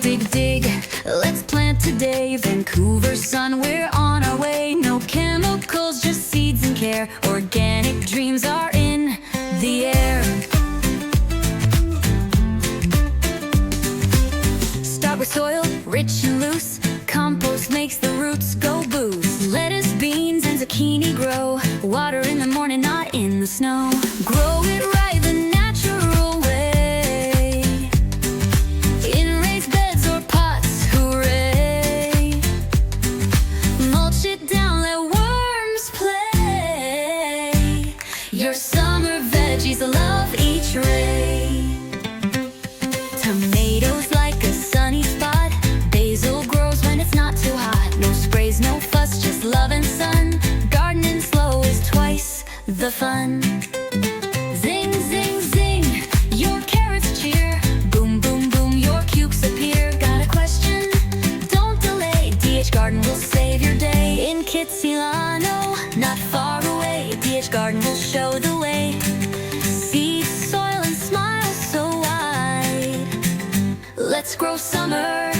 dig, dig, let's plant today. Vancouver sun, we're on our way. No chemicals, just seeds and care. Organic dreams are in the air. Start with soil, rich and loose. Compost makes the roots go boost. Lettuce, beans, and zucchini grow. Water in the morning, not in the snow. Grow it right the natural way. In raised beds or pots, hooray. Mulch it down, let worms play. Your summer veggies love each ray. Tomatoes like a sunny spot. Basil grows when it's not too hot. No sprays, no fuss, just love and sun. Gardening slow is twice the fun. Zing, zing, zing, your carrots cheer. Boom, boom, boom, your cukes appear. Got a question? Don't delay. DH Garden will save your day. In Kitsilano, not far away. DH Garden will show the way. Seed, soil, and smile so wide. Let's grow summer